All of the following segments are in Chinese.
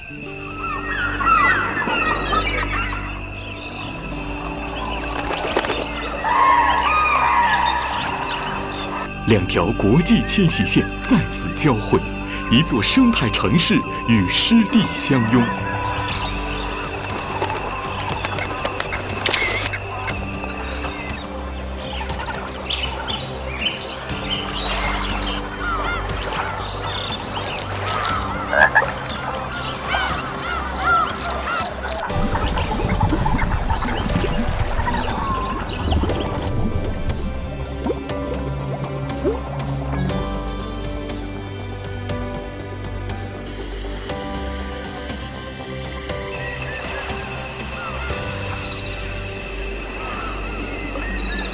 两条国际迁徙线在此交汇，一座生态城市与湿地相拥。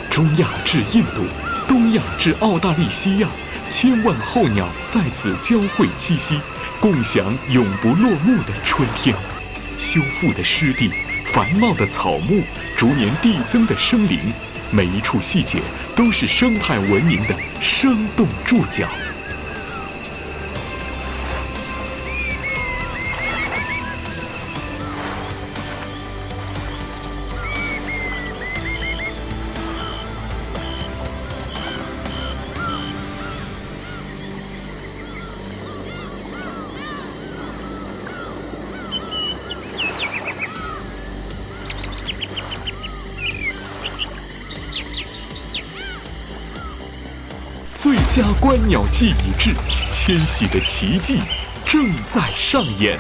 中亚至印度，东亚至澳大利西亚，千万候鸟在此交汇栖息，共享永不落幕的春天。修复的湿地，繁茂的草木，逐年递增的生灵，每一处细节都是生态文明的生动注脚。最佳观鸟季已至，迁徙的奇迹正在上演。